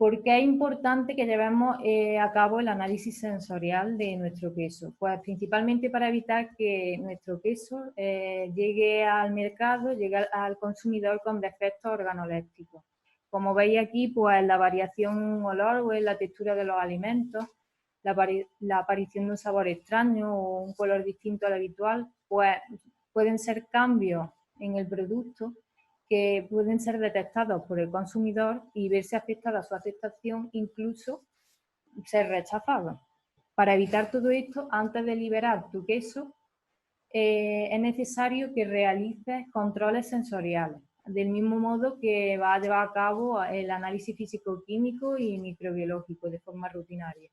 ¿Por qué es importante que llevemos a cabo el análisis sensorial de nuestro queso? Pues principalmente para evitar que nuestro queso llegue al mercado, llegue al consumidor con defectos organolépticos. Como veis aquí, pues la variación en un olor o en la textura de los alimentos, la aparición de un sabor extraño o un color distinto al habitual, pues pueden ser cambios en el producto que pueden ser detectados por el consumidor y verse afectada su aceptación, incluso ser rechazados. Para evitar todo esto, antes de liberar tu queso, es necesario que realices controles sensoriales, del mismo modo que va a llevar a cabo el análisis físico-químico y microbiológico de forma rutinaria,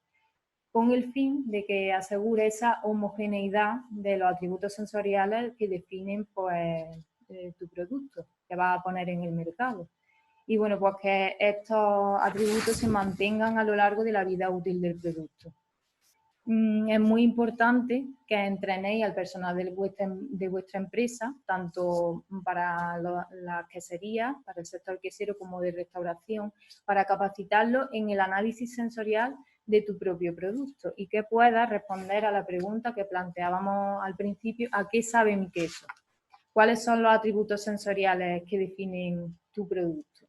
con el fin de que asegure esa homogeneidad de los atributos sensoriales que definen pues, tu producto que vas a poner en el mercado. Y bueno, pues que estos atributos se mantengan a lo largo de la vida útil del producto. Es muy importante que entrenéis al personal de vuestra empresa, tanto para las queserías, para el sector quesero como de restauración, para capacitarlo en el análisis sensorial de tu propio producto y que puedas responder a la pregunta que planteábamos al principio: ¿a qué sabe mi queso? ¿Cuáles son los atributos sensoriales que definen tu producto?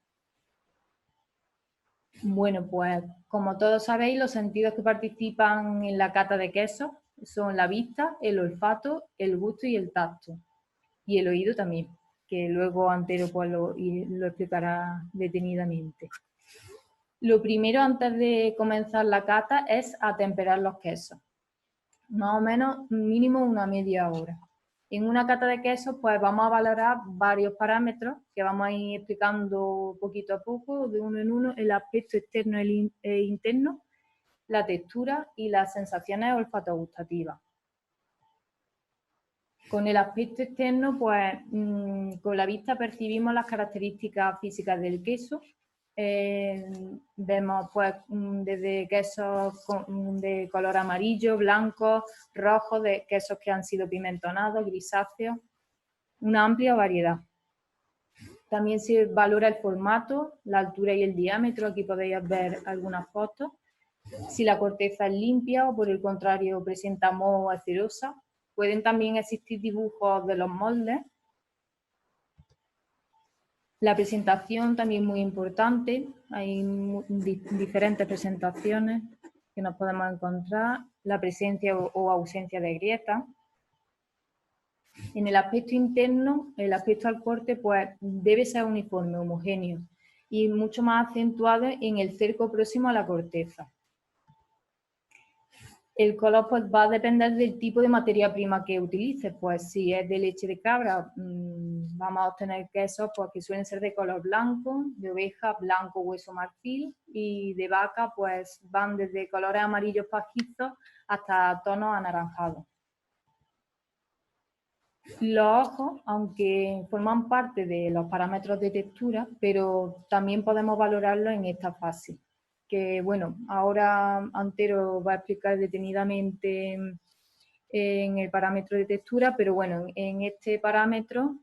Bueno, pues como todos sabéis, los sentidos que participan en la cata de quesos son la vista, el olfato, el gusto y el tacto. Y el oído también, que luego Antero pues, lo explicará detenidamente. Lo primero antes de comenzar la cata es atemperar los quesos, más o menos mínimo una media hora. En una cata de quesos pues vamos a valorar varios parámetros que vamos a ir explicando poquito a poco, de uno en uno: el aspecto externo e interno, la textura y las sensaciones olfatogustativas. Con el aspecto externo, pues con la vista percibimos las características físicas del queso. Vemos pues desde quesos de color amarillo, blanco, rojo, de quesos que han sido pimentonados, grisáceos, una amplia variedad. También se valora el formato, la altura y el diámetro. Aquí podéis ver algunas fotos. Si la corteza es limpia o por el contrario presenta moho o cerosa. Pueden también existir dibujos de los moldes. La presentación también muy importante. Hay diferentes presentaciones que nos podemos encontrar. La presencia o ausencia de grietas. En el aspecto interno, el aspecto al corte, pues debe ser uniforme, homogéneo y mucho más acentuado en el cerco próximo a la corteza. El color pues, va a depender del tipo de materia prima que utilices. Pues si es de leche de cabra, vamos a obtener quesos pues, que suelen ser de color blanco, de oveja, blanco, hueso, marfil, y de vaca pues van desde colores amarillos pajizos hasta tonos anaranjados. Los ojos, aunque forman parte de los parámetros de textura, pero también podemos valorarlos en esta fase. Que bueno, ahora Antero va a explicar detenidamente en el parámetro de textura, pero bueno, en este parámetro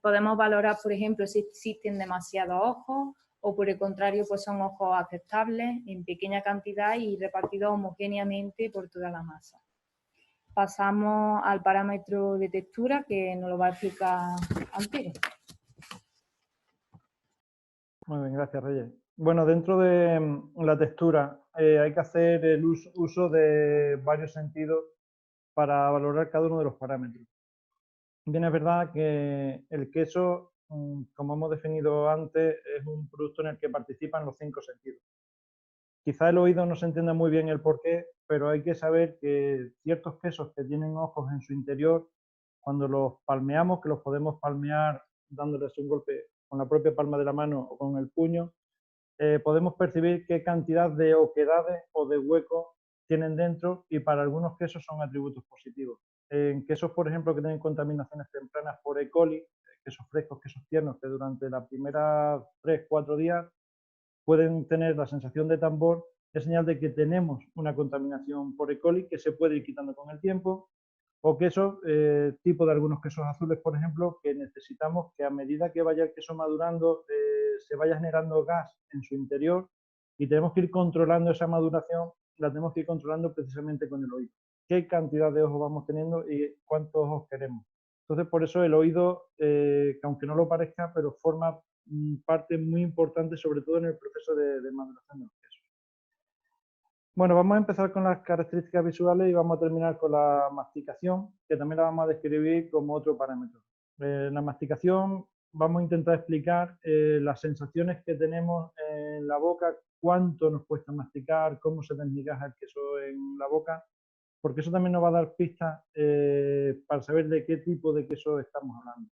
podemos valorar, por ejemplo, si existen demasiados ojos o por el contrario, pues son ojos aceptables en pequeña cantidad y repartidos homogéneamente por toda la masa. Pasamos al parámetro de textura que nos lo va a explicar Antero. Muy bien, gracias, Reyes. Bueno, dentro de la textura hay que hacer el uso de varios sentidos para valorar cada uno de los parámetros. Bien, es verdad que el queso, como hemos definido antes, es un producto en el que participan los 5 sentidos. Quizá el oído no se entienda muy bien el porqué, pero hay que saber que ciertos quesos que tienen ojos en su interior, cuando los palmeamos, que los podemos palmear dándoles un golpe con la propia palma de la mano o con el puño, podemos percibir qué cantidad de oquedades o de huecos tienen dentro, y para algunos quesos son atributos positivos. En quesos, por ejemplo, que tienen contaminaciones tempranas por E. coli, quesos frescos, quesos tiernos, que durante las primeras 3-4 días pueden tener la sensación de tambor, es señal de que tenemos una contaminación por E. coli que se puede ir quitando con el tiempo. O quesos, tipo de algunos quesos azules, por ejemplo, que necesitamos que a medida que vaya el queso madurando se vaya generando gas en su interior y tenemos que ir controlando esa maduración, la tenemos que ir controlando precisamente con el oído. ¿Qué cantidad de ojos vamos teniendo y cuántos ojos queremos? Entonces, por eso el oído, que aunque no lo parezca, pero forma parte muy importante, sobre todo en el proceso de maduración de los quesos. Bueno, vamos a empezar con las características visuales y vamos a terminar con la masticación, que también la vamos a describir como otro parámetro. En la masticación vamos a intentar explicar las sensaciones que tenemos en la boca, cuánto nos cuesta masticar, cómo se desmigaja el queso en la boca, porque eso también nos va a dar pistas para saber de qué tipo de queso estamos hablando.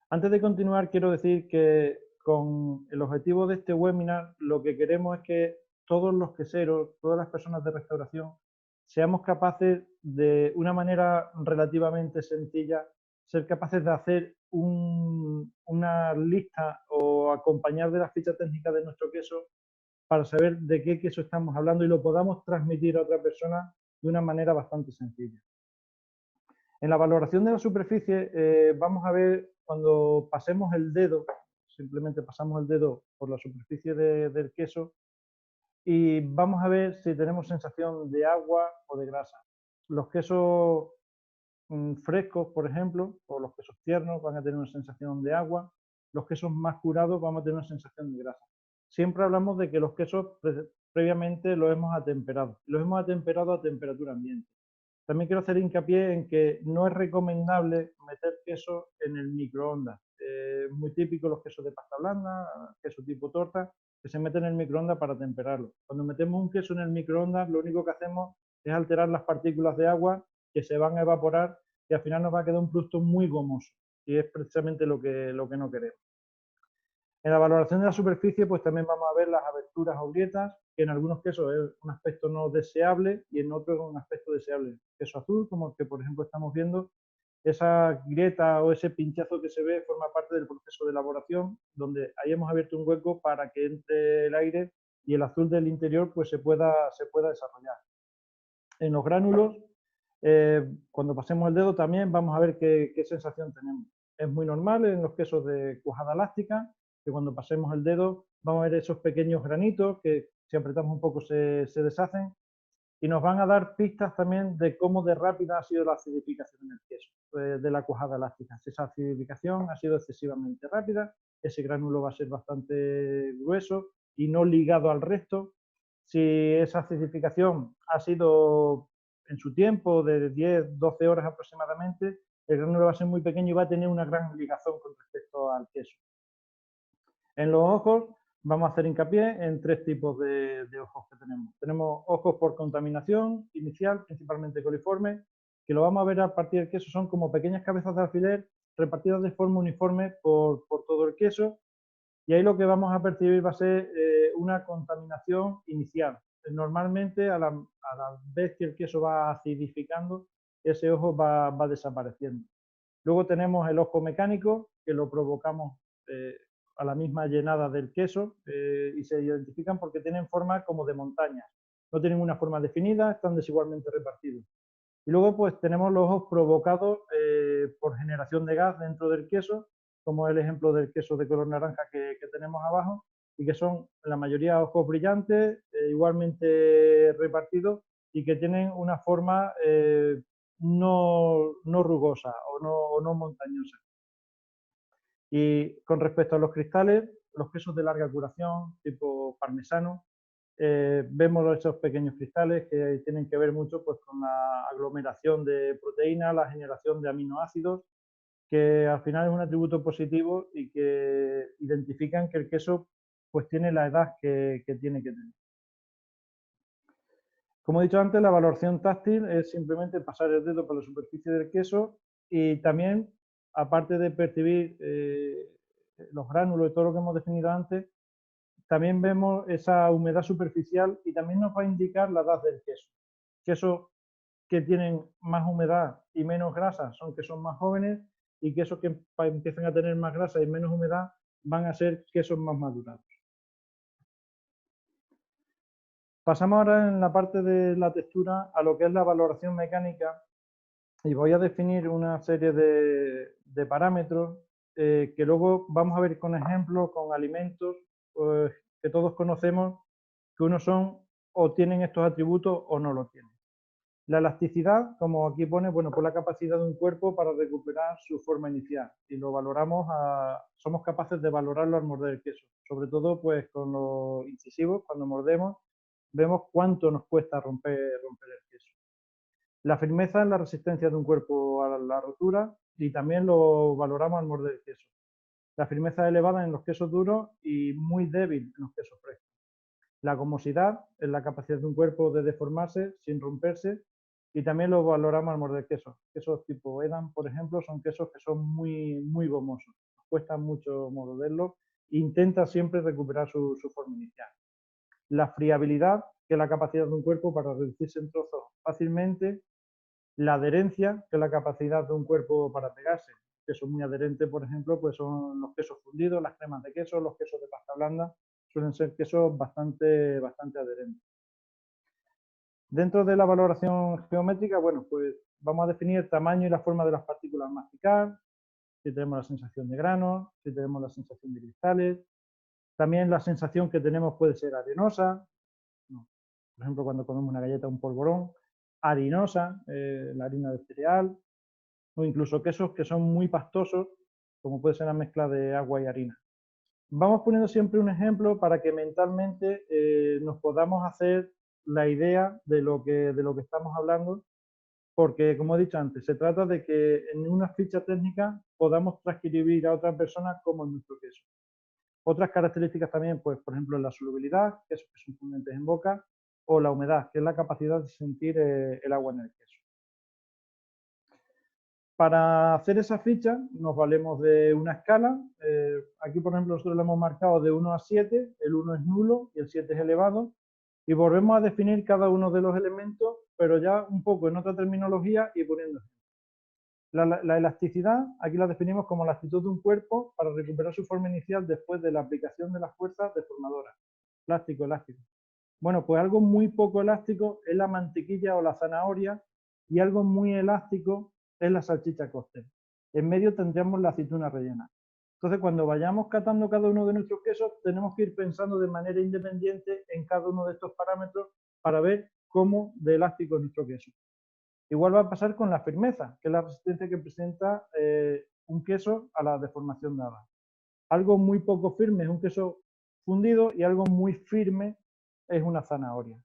Antes de continuar, quiero decir que con el objetivo de este webinar, lo que queremos es que todos los queseros, todas las personas de restauración, seamos capaces de una manera relativamente sencilla, ser capaces de hacer una lista o acompañar de la ficha técnica de nuestro queso para saber de qué queso estamos hablando y lo podamos transmitir a otra persona de una manera bastante sencilla. En la valoración de la superficie vamos a ver cuando pasemos el dedo, simplemente pasamos el dedo por la superficie del queso y vamos a ver si tenemos sensación de agua o de grasa. Los quesos frescos, por ejemplo, o los quesos tiernos van a tener una sensación de agua, los quesos más curados vamos a tener una sensación de grasa. Siempre hablamos de que los quesos previamente los hemos atemperado a temperatura ambiente. También quiero hacer hincapié en que no es recomendable meter queso en el microondas. Es muy típico los quesos de pasta blanda, queso tipo torta, que se meten en el microondas para temperarlo. Cuando metemos un queso en el microondas, lo único que hacemos es alterar las partículas de agua que se van a evaporar y al final nos va a quedar un producto muy gomoso. Y es precisamente lo que no queremos. En la valoración de la superficie, pues también vamos a ver las aberturas o grietas, que en algunos quesos es un aspecto no deseable y en otros es un aspecto deseable. Queso azul, como el que por ejemplo estamos viendo, esa grieta o ese pinchazo que se ve forma parte del proceso de elaboración, donde ahí hemos abierto un hueco para que entre el aire y el azul del interior pues se pueda desarrollar. En los gránulos, cuando pasemos el dedo también vamos a ver qué sensación tenemos. Es muy normal en los quesos de cuajada elástica, que cuando pasemos el dedo vamos a ver esos pequeños granitos que si apretamos un poco se deshacen y nos van a dar pistas también de cómo de rápida ha sido la acidificación en el queso de la cuajada elástica. Si esa acidificación ha sido excesivamente rápida, ese gránulo va a ser bastante grueso y no ligado al resto. Si esa acidificación ha sido en su tiempo de 10, 12 horas aproximadamente, el gránulo va a ser muy pequeño y va a tener una gran ligazón con respecto al queso. En los ojos vamos a hacer hincapié en tres tipos de ojos que tenemos. Tenemos ojos por contaminación inicial, principalmente coliforme, que lo vamos a ver a partir del queso, son como pequeñas cabezas de alfiler repartidas de forma uniforme por todo el queso, y ahí lo que vamos a percibir va a ser una contaminación inicial. Normalmente, a la vez que el queso va acidificando, ese ojo va desapareciendo. Luego tenemos el ojo mecánico, que lo provocamos a la misma llenada del queso y se identifican porque tienen forma como de montañas. No tienen una forma definida, están desigualmente repartidos. Y luego pues tenemos los ojos provocados por generación de gas dentro del queso, como el ejemplo del queso de color naranja que tenemos abajo, y que son en la mayoría ojos brillantes, igualmente repartidos y que tienen una forma no rugosa o no montañosa. Y con respecto a los cristales, los quesos de larga curación, tipo parmesano, vemos esos pequeños cristales que tienen que ver mucho pues, con la aglomeración de proteínas, la generación de aminoácidos, que al final es un atributo positivo y que identifican que el queso pues, tiene la edad que tiene que tener. Como he dicho antes, la valoración táctil es simplemente pasar el dedo por la superficie del queso y también, aparte de percibir los gránulos y todo lo que hemos definido antes, también vemos esa humedad superficial y también nos va a indicar la edad del queso. Quesos que tienen más humedad y menos grasa son quesos más jóvenes y quesos que empiezan a tener más grasa y menos humedad van a ser quesos más madurados. Pasamos ahora en la parte de la textura a lo que es la valoración mecánica y voy a definir una serie de parámetros que luego vamos a ver con ejemplos, con alimentos, pues, que todos conocemos, que unos son o tienen estos atributos o no lo tienen. La elasticidad, como aquí pone, bueno, pues la capacidad de un cuerpo para recuperar su forma inicial, y lo valoramos, somos capaces de valorarlo al morder el queso, sobre todo pues con los incisivos, cuando mordemos, vemos cuánto nos cuesta romper el queso. La firmeza es la resistencia de un cuerpo a la rotura, y también lo valoramos al morder el queso. La firmeza es elevada en los quesos duros y muy débil en los quesos frescos. La gomosidad es la capacidad de un cuerpo de deformarse sin romperse, y también lo valoramos al morder quesos. Quesos tipo Edam, por ejemplo, son quesos que son muy gomosos. Nos cuesta mucho morderlos. Intenta siempre recuperar su forma inicial. La friabilidad, que es la capacidad de un cuerpo para reducirse en trozos fácilmente. La adherencia, que es la capacidad de un cuerpo para pegarse. Queso muy adherente, por ejemplo, pues son los quesos fundidos, las cremas de queso, los quesos de pasta blanda, suelen ser quesos bastante adherentes. Dentro de la valoración geométrica, bueno, pues vamos a definir el tamaño y la forma de las partículas a masticar, si tenemos la sensación de granos, si tenemos la sensación de cristales. También la sensación que tenemos puede ser arenosa, ¿no? Por ejemplo, cuando comemos una galleta, un polvorón, harinosa, la harina de cereal, o incluso quesos que son muy pastosos, como puede ser la mezcla de agua y harina. Vamos poniendo siempre un ejemplo para que mentalmente nos podamos hacer la idea de lo que estamos hablando, porque, como he dicho antes, se trata de que en una ficha técnica podamos transcribir a otra persona cómo es nuestro queso. Otras características también, pues, por ejemplo, la solubilidad, quesos que son fluentes en boca, o la humedad, que es la capacidad de sentir el agua en el queso. Para hacer esa ficha nos valemos de una escala. Aquí, por ejemplo, nosotros lo hemos marcado de 1 a 7, el 1 es nulo y el 7 es elevado, y volvemos a definir cada uno de los elementos, pero ya un poco en otra terminología y poniendo. La elasticidad, aquí la definimos como la actitud de un cuerpo para recuperar su forma inicial después de la aplicación de las fuerzas deformadoras. Plástico, elástico. Bueno, pues algo muy poco elástico es la mantequilla o la zanahoria, y algo muy elástico es la salchicha cóctel. En medio tendríamos la aceituna rellena. Entonces, cuando vayamos catando cada uno de nuestros quesos, tenemos que ir pensando de manera independiente en cada uno de estos parámetros para ver cómo de elástico es nuestro queso. Igual va a pasar con la firmeza, que es la resistencia que presenta un queso a la deformación dada. Algo muy poco firme es un queso fundido, y algo muy firme es una zanahoria.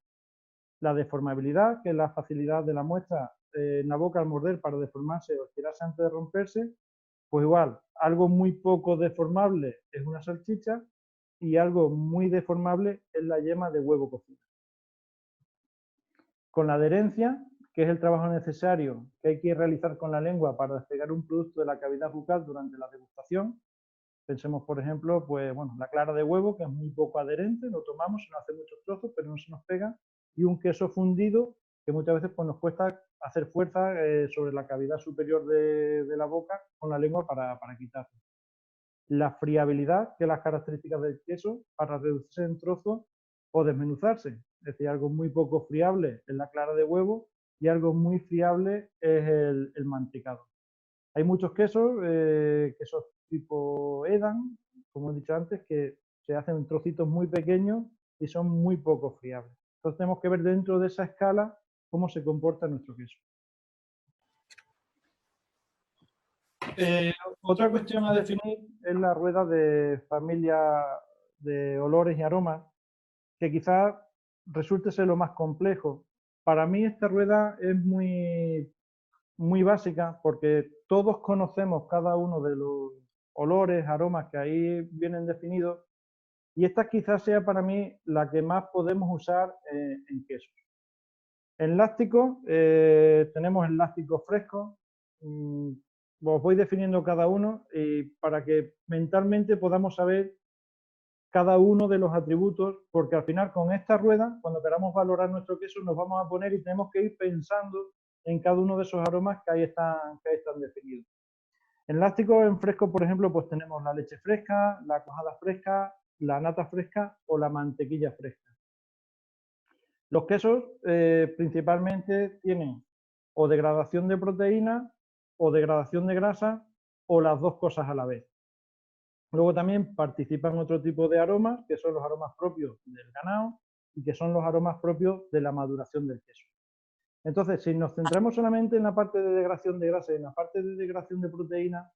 La deformabilidad, que es la facilidad de la muestra en la boca al morder para deformarse o estirarse antes de romperse, pues igual, algo muy poco deformable es una salchicha, y algo muy deformable es la yema de huevo cocido. Con la adherencia, que es el trabajo necesario que hay que realizar con la lengua para despegar un producto de la cavidad bucal durante la degustación. Pensemos, por ejemplo, pues bueno, la clara de huevo, que es muy poco adherente, lo tomamos, se nos hace muchos trozos, pero no se nos pega, y un queso fundido, que muchas veces pues, nos cuesta hacer fuerza sobre la cavidad superior de la boca con la lengua para quitarlo. La friabilidad, que es las características del queso para reducirse en trozos o desmenuzarse. Es decir, algo muy poco friable es la clara de huevo, y algo muy friable es el mantecado. Hay muchos quesos, quesos tipo Edam, como he dicho antes, que se hacen en trocitos muy pequeños y son muy poco friables. Entonces tenemos que ver dentro de esa escala cómo se comporta nuestro queso. Otra cuestión a definir es la rueda de familia de olores y aromas, que quizás resulte ser lo más complejo. Para mí esta rueda es muy básica, porque todos conocemos cada uno de los olores, aromas que ahí vienen definidos, y esta quizás sea para mí la que más podemos usar en quesos. En láctico tenemos el láctico fresco. Os voy definiendo cada uno para que mentalmente podamos saber cada uno de los atributos, porque al final con esta rueda, cuando queramos valorar nuestro queso, nos vamos a poner y tenemos que ir pensando en cada uno de esos aromas que ahí están definidos. En láctico, en fresco, por ejemplo, pues tenemos la leche fresca, la cuajada fresca, la nata fresca o la mantequilla fresca. Los quesos principalmente tienen o degradación de proteína o degradación de grasa, o las dos cosas a la vez. Luego también participan otro tipo de aromas, que son los aromas propios del ganado y que son los aromas propios de la maduración del queso. Entonces, si nos centramos solamente en la parte de degradación de grasa y en la parte de degradación de proteína,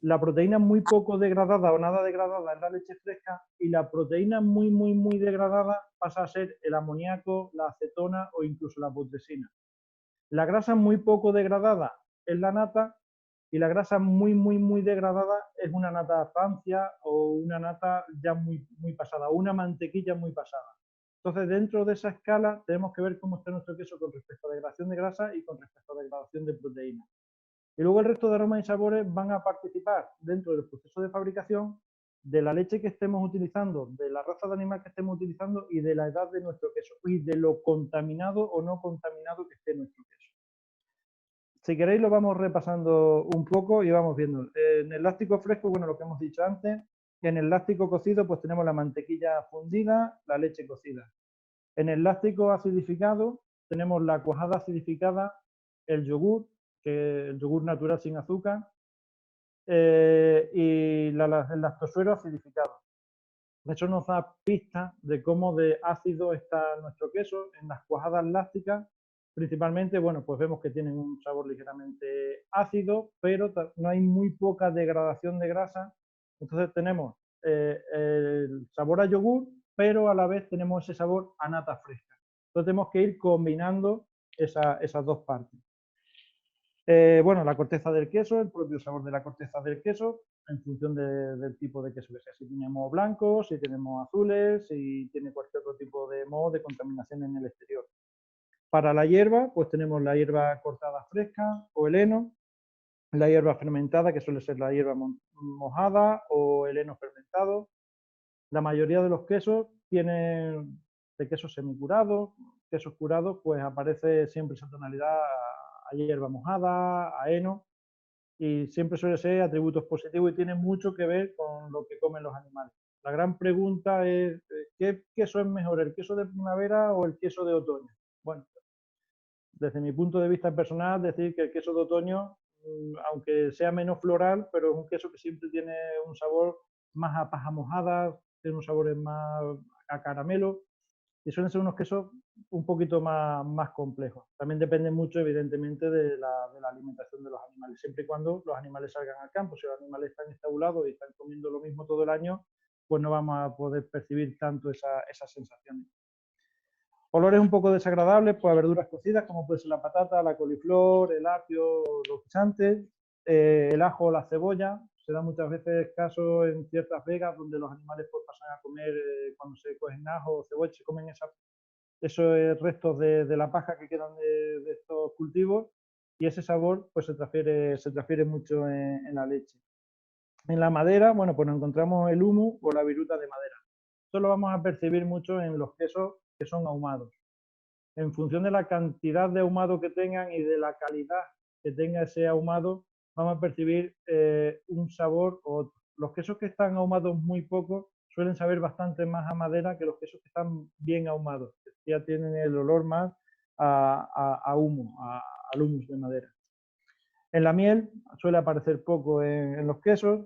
la proteína muy poco degradada o nada degradada es la leche fresca y la proteína muy degradada pasa a ser el amoníaco, la acetona o incluso la putrescina. La grasa muy poco degradada es la nata y la grasa muy degradada es una nata rancia o una nata ya muy pasada, o una mantequilla muy pasada. Entonces, dentro de esa escala tenemos que ver cómo está nuestro queso con respecto a degradación de grasa y con respecto a degradación de proteína. Y luego el resto de aromas y sabores van a participar dentro del proceso de fabricación de la leche que estemos utilizando, de la raza de animal que estemos utilizando y de la edad de nuestro queso y de lo contaminado o no contaminado que esté nuestro queso. Si queréis lo vamos repasando un poco y vamos viendo. En el láctico fresco, bueno, lo que hemos dicho antes. En el láctico cocido, pues tenemos la mantequilla fundida, la leche cocida. En el láctico acidificado tenemos la cuajada acidificada, el yogur, que el yogur natural sin azúcar, y el lactosuero acidificado. Eso nos da pistas de cómo de ácido está nuestro queso. En las cuajadas lácticas, principalmente, bueno, pues vemos que tienen un sabor ligeramente ácido, pero no hay muy poca degradación de grasa. Entonces tenemos el sabor a yogur, pero a la vez tenemos ese sabor a nata fresca. Entonces tenemos que ir combinando esas dos partes. Bueno, la corteza del queso, el propio sabor de la corteza del queso, en función del tipo de queso que sea. Si tenemos blancos, si tenemos azules, si tiene cualquier otro tipo de moho de contaminación en el exterior. Para la hierba, pues tenemos la hierba cortada fresca o el heno, la hierba fermentada, que suele ser la hierba mojada o el heno fermentado. La mayoría de los quesos tienen de quesos semicurados, quesos curados, pues aparece siempre esa tonalidad a hierba mojada, a heno, y siempre suele ser atributos positivos y tiene mucho que ver con lo que comen los animales. La gran pregunta es, ¿qué queso es mejor, el queso de primavera o el queso de otoño? Bueno, desde mi punto de vista personal, decir que el queso de otoño, aunque sea menos floral, pero es un queso que siempre tiene un sabor más a paja mojada, tiene un sabor más a caramelo, y suelen ser unos quesos un poquito más complejos. También depende mucho, evidentemente, de la alimentación de los animales, siempre y cuando los animales salgan al campo. Si los animales están estabulados y están comiendo lo mismo todo el año, pues no vamos a poder percibir tanto esas sensaciones. Olores un poco desagradables, pues a verduras cocidas, como puede ser la patata, la coliflor, el apio, los guisantes, el ajo o la cebolla. Se da muchas veces caso en ciertas vegas donde los animales pues, pasan a comer, cuando se cogen ajo o cebolla, se comen esos restos de la paja que quedan de estos cultivos y ese sabor pues se transfiere mucho en la leche. En la madera, bueno, pues nos encontramos el humo o la viruta de madera. Esto lo vamos a percibir mucho en los quesos que son ahumados. En función de la cantidad de ahumado que tengan y de la calidad que tenga ese ahumado, vamos a percibir un sabor u otro. Los quesos que están ahumados muy poco suelen saber bastante más a madera que los quesos que están bien ahumados, que ya tienen el olor más a humo, al humus de madera. En la miel suele aparecer poco en los quesos.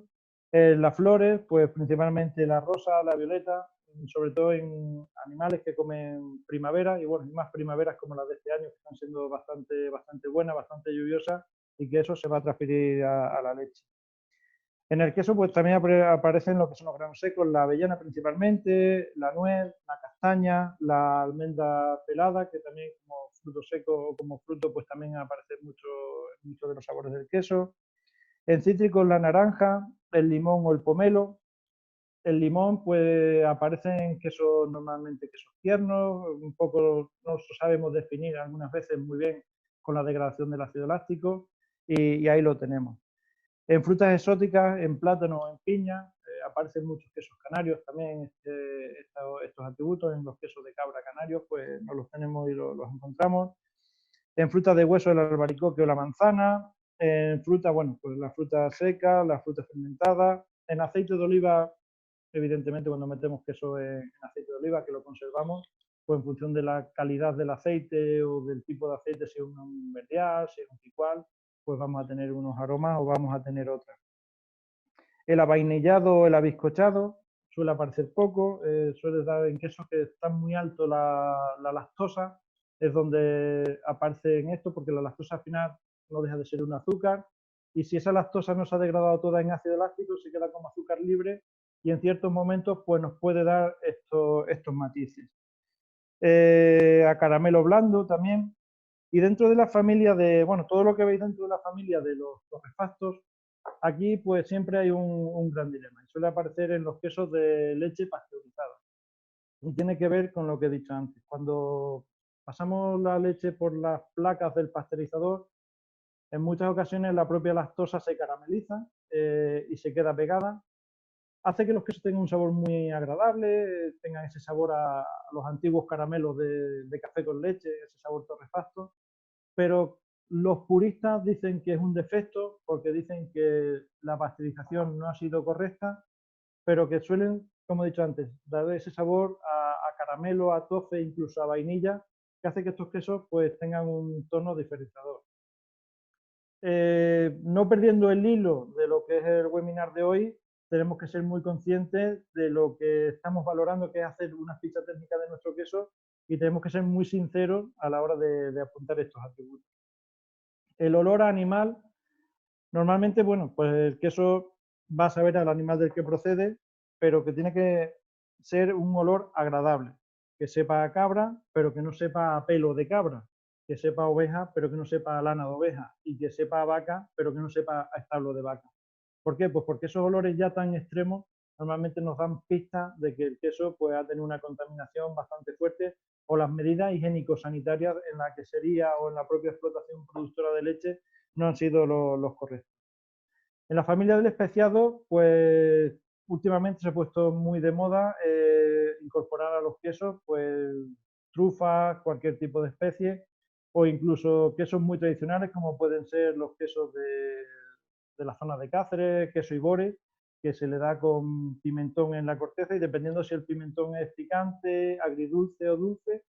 En las flores, pues principalmente la rosa, la violeta, sobre todo en animales que comen primavera, y bueno, más primaveras como las de este año, que están siendo bastante buenas, bastante lluviosas, y que eso se va a transferir a la leche. En el queso, pues también aparecen lo que son los granos secos, la avellana principalmente, la nuez, la castaña, la almendra pelada, que también como fruto seco o como fruto, pues también aparecen mucho de los sabores del queso. En cítricos, la naranja, el limón o el pomelo. El limón, pues aparece en quesos, normalmente quesos tiernos, un poco no sabemos definir algunas veces muy bien con la degradación del ácido láctico, y ahí lo tenemos. En frutas exóticas, en plátano o en piña, aparecen muchos quesos canarios también, estos atributos. En los quesos de cabra canarios, pues no los tenemos y los encontramos. En frutas de hueso, el albaricoque o la manzana. En fruta, bueno, pues la fruta seca, la fruta fermentada. En aceite de oliva, evidentemente cuando metemos queso en aceite de oliva, que lo conservamos, pues en función de la calidad del aceite o del tipo de aceite, si es un verdeal, si es un picual, pues vamos a tener unos aromas o vamos a tener otras. El avainillado o el abiscochado suele aparecer poco, suele dar en quesos que están muy alto la lactosa, es donde aparece en esto, porque la lactosa al final no deja de ser un azúcar, y si esa lactosa no se ha degradado toda en ácido láctico, se queda como azúcar libre, y en ciertos momentos pues nos puede dar estos matices. A caramelo blando también, y dentro de la familia de, bueno, todo lo que veis dentro de la familia de los torrefactos, aquí pues siempre hay un gran dilema, y suele aparecer en los quesos de leche pasteurizada. Y tiene que ver con lo que he dicho antes. Cuando pasamos la leche por las placas del pasteurizador, en muchas ocasiones la propia lactosa se carameliza y se queda pegada. Hace que los quesos tengan un sabor muy agradable, tengan ese sabor a los antiguos caramelos de café con leche, ese sabor torrefacto, pero los puristas dicen que es un defecto porque dicen que la pasteurización no ha sido correcta, pero que suelen, como he dicho antes, dar ese sabor a caramelo, a tofe, incluso a vainilla, que hace que estos quesos pues tengan un tono diferenciador. No perdiendo el hilo de lo que es el webinar de hoy, tenemos que ser muy conscientes de lo que estamos valorando, que es hacer una ficha técnica de nuestro queso, y tenemos que ser muy sinceros a la hora de apuntar estos atributos. El olor a animal, normalmente, bueno, pues el queso va a saber al animal del que procede, pero que tiene que ser un olor agradable, que sepa a cabra, pero que no sepa a pelo de cabra, que sepa a oveja, pero que no sepa a lana de oveja, y que sepa a vaca, pero que no sepa a establo de vaca. ¿Por qué? Pues porque esos olores ya tan extremos normalmente nos dan pistas de que el queso pues, ha tenido una contaminación bastante fuerte, o las medidas higiénico-sanitarias en la que sería o en la propia explotación productora de leche no han sido los correctos. En la familia del especiado, pues últimamente se ha puesto muy de moda incorporar a los quesos pues trufas, cualquier tipo de especie, o incluso quesos muy tradicionales como pueden ser los quesos de la zona de Cáceres, queso Ibore, que se le da con pimentón en la corteza, y dependiendo si el pimentón es picante, agridulce o dulce,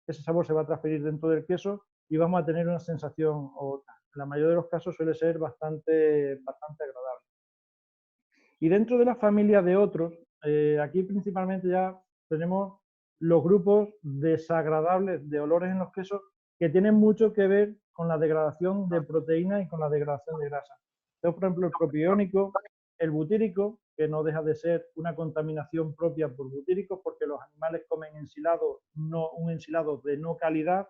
ese sabor se va a transferir dentro del queso y vamos a tener una sensación u otra. En la mayoría de los casos suele ser bastante agradable. Y dentro de la familia de otros, aquí principalmente ya tenemos los grupos desagradables de olores en los quesos, que tienen mucho que ver con la degradación de proteínas y con la degradación de grasa. Entonces, por ejemplo, el propiónico, el butírico, que no deja de ser una contaminación propia por butíricos, porque los animales comen ensilado, un ensilado de no calidad,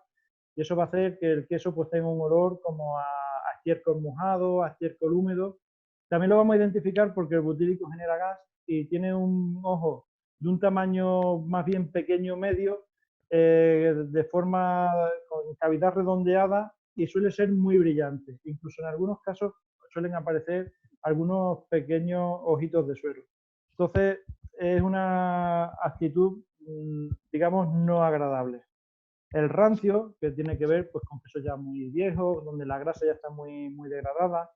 y eso va a hacer que el queso pues tenga un olor como a estiércol mojado, a estiércol húmedo. También lo vamos a identificar porque el butírico genera gas y tiene un ojo de un tamaño más bien pequeño medio, de forma con cavidad redondeada, y suele ser muy brillante. Incluso en algunos casos suelen aparecer algunos pequeños ojitos de suero. Entonces es una actitud, digamos, no agradable. El rancio, que tiene que ver pues, con quesos ya muy viejos, donde la grasa ya está muy degradada.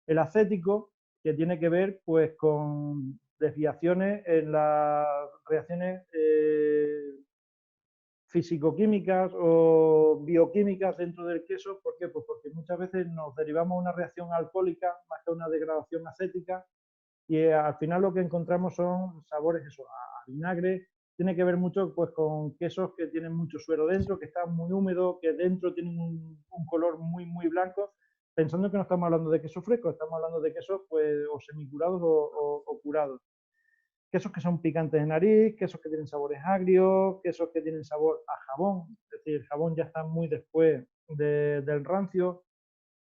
El acético, que tiene que ver pues, con desviaciones en las reacciones físico-químicas o bioquímicas dentro del queso. ¿Por qué? Pues porque muchas veces nos derivamos a una reacción alcohólica más que a una degradación acética, y al final lo que encontramos son sabores eso, a vinagre. Tiene que ver mucho pues, con quesos que tienen mucho suero dentro, que están muy húmedos, que dentro tienen un color muy blanco, pensando que no estamos hablando de queso fresco, estamos hablando de quesos pues, o semicurados o curados. Quesos que son picantes de nariz, quesos que tienen sabores agrios, quesos que tienen sabor a jabón, es decir, el jabón ya está muy después del rancio.